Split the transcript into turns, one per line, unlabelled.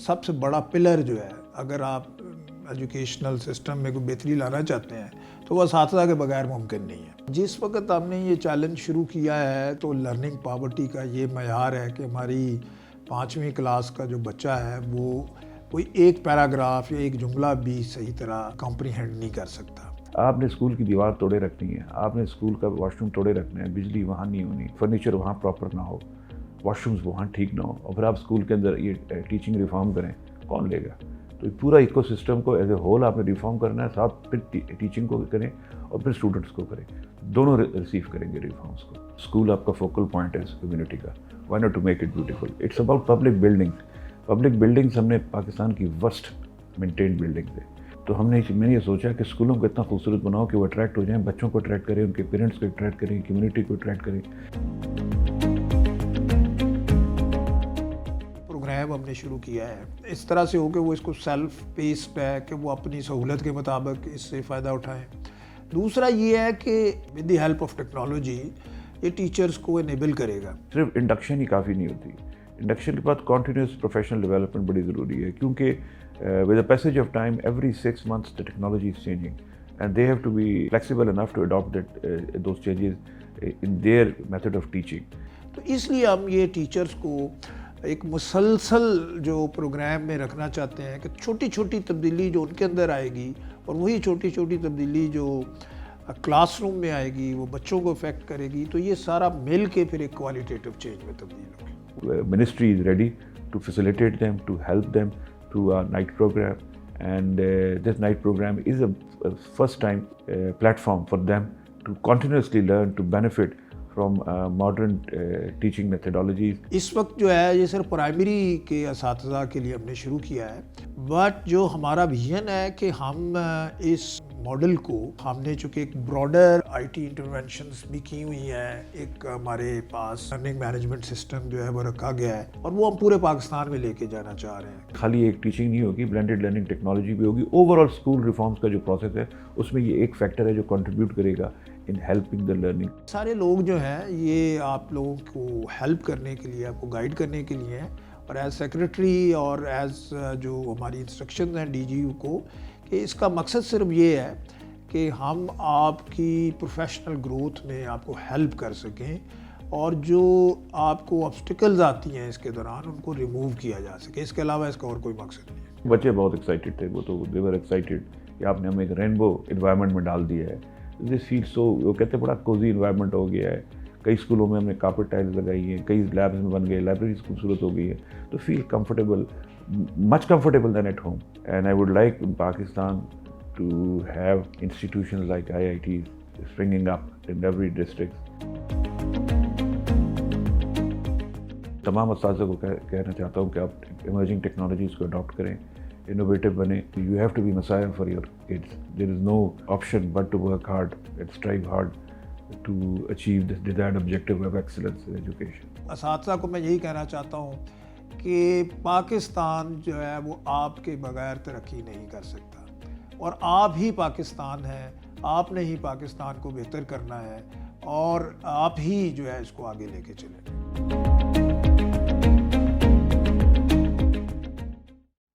سب سے بڑا پلر جو ہے، اگر آپ ایجوکیشنل سسٹم میں کوئی بہتری لانا چاہتے ہیں تو وہ اساتذہ کے بغیر ممکن نہیں ہے۔ جس وقت ہم نے یہ چیلنج شروع کیا ہے تو لرننگ پاورٹی کا یہ معیار ہے کہ ہماری 5ویں کلاس کا جو بچہ ہے وہ کوئی ایک پیراگراف یا ایک جملہ بھی صحیح طرح کمپریہینڈ نہیں کر سکتا۔
آپ نے اسکول کی دیوار توڑے رکھنی ہے، آپ نے اسکول کا واش روم توڑے رکھنا ہے، بجلی وہاں نہیں ہونی، فرنیچر وہاں پراپر نہ ہو، واش رومز وہاں ٹھیک نہ ہو، اور پھر آپ اسکول کے اندر یہ ٹیچنگ ریفارم کریں، کون لے گا؟ تو پورا ایکو سسٹم کو ایز اے ہول آپ نے ریفارم کرنا ہے، ساتھ پھر ٹیچنگ کو کریں اور پھر اسٹوڈنٹس کو کریں، دونوں ریسیو کریں گے ریفارمس کو۔ اسکول آپ کا فوکل پوائنٹ ہے کمیونٹی کا، why not to make it beautiful. It's about public buildings ہم نے پاکستان کی ورسٹ مینٹینڈ بلڈنگز ہے، تو میں نے یہ سوچا کہ اسکولوں کو اتنا خوبصورت بناؤ کہ وہ اٹریکٹ ہو جائیں، بچوں کو اٹریکٹ کریں، ان کے پیرنٹس کو اٹریکٹ کریں، کمیونٹی کو اٹریکٹ کریں۔
پروگرام ہم نے شروع کیا ہے اس طرح سے ہو کہ وہ اس کو سیلف پیسڈ ہے کہ وہ اپنی سہولت کے مطابق اس سے فائدہ اٹھائیں۔ دوسرا یہ ہے کہ with the help of technology یہ ٹیچرز کو انیبل کرے گا۔
صرف انڈکشن ہی کافی نہیں ہوتی، انڈکشن کے بعد کنٹینیوس پروفیشنل ڈیولپمنٹ بڑی ضروری ہے، کیونکہ with the passage of time, every 6 months the technology is changing and they have to be flexible enough to adopt those changes in their method of teaching.
تو اس لیے ہم یہ ٹیچرز کو ایک مسلسل جو پروگرام میں رکھنا چاہتے ہیں کہ چھوٹی چھوٹی تبدیلی جو ان کے اندر آئے گی اور وہی چھوٹی چھوٹی تبدیلی جو کلاس روم میں آئے گی وہ بچوں کو افیکٹ کرے گی، تو یہ سارا مل کے پھر ایک کوالٹیٹیو چینج میں تبدیل ہوگی۔
Ministry is ready to facilitate them, to help them through a night program, and this night program is a first time platform for them to continuously learn, to benefit from modern teaching methodologies.
اس وقت جو ہے یہ صرف primary کے اساتذہ کے لیے ہم نے شروع کیا ہے، بٹ جو ہمارا ویژن ہے کہ ہم اس ماڈل کو ہم نے چونکہ ایک براڈر آئی ٹی انٹرونشنز بھی کی ہوئی ہیں، ایک ہمارے پاس لرننگ مینجمنٹ سسٹم جو ہے وہ رکھا گیا ہے اور وہ ہم پورے پاکستان میں لے کے جانا چاہ رہے ہیں۔
خالی ایک ٹیچنگ نہیں ہوگی، بلینڈڈ لرننگ ٹیکنالوجی بھی ہوگی۔ اوور آل اسکول ریفارمس کا جو پروسیس ہے اس میں یہ ایک فیکٹر ہے جو کنٹریبیوٹ کرے گا ان ہیلپنگ دا لرننگ۔
سارے لوگ جو ہیں یہ آپ لوگوں کو ہیلپ کرنے کے لیے، آپ کو گائیڈ کرنے کے لیے ہیں، اور ایز سیکرٹری اور ایز جو ہماری انسٹرکشنز ہیں ڈی جی یو کو، کہ اس کا مقصد صرف یہ ہے کہ ہم آپ کی پروفیشنل گروتھ میں آپ کو ہیلپ کر سکیں اور جو آپ کو آبسٹیکلز آتی ہیں اس کے دوران ان کو ریموو کیا جا سکے، اس کے علاوہ اس کا اور کوئی مقصد نہیں ہے۔
بچے بہت ایکسائٹیڈ تھے، وہ تو دے ور ایکسائٹیڈ کہ آپ نے ہمیں ایک رینبو انوائرمنٹ میں ڈال دیا ہے۔ دس فیل سو، وہ کہتے ہیں بڑا کوزی انوائرمنٹ ہو گیا ہے۔ کئی اسکولوں میں ہم نے کارپیٹ ٹائلز لگائی ہیں، کئی لیبز میں بن گئے، لائبریریز خوبصورت ہو گئی ہے، تو feel comfortable, much comfortable then at home. And I would like in Pakistan to have institutions like IITs springing up in every district. تمام اساتذہ کو کہنا چاہتا ہوں کہ آپ ایمرجنگ ٹیکنالوجیز کو اڈاپٹ کریں، انوویٹو بنیں۔ You have to be messiah for your kids. There is no option but to work hard and strive hard to achieve the desired objective of excellence in education.
اساتذہ کو میں یہی کہنا چاہتا ہوں کہ پاکستان جو ہے وہ آپ کے بغیر ترقی نہیں کر سکتا، اور آپ ہی پاکستان ہیں، آپ نے ہی پاکستان کو بہتر کرنا ہے، اور آپ ہی جو ہے اس کو آگے لے کے چلیں۔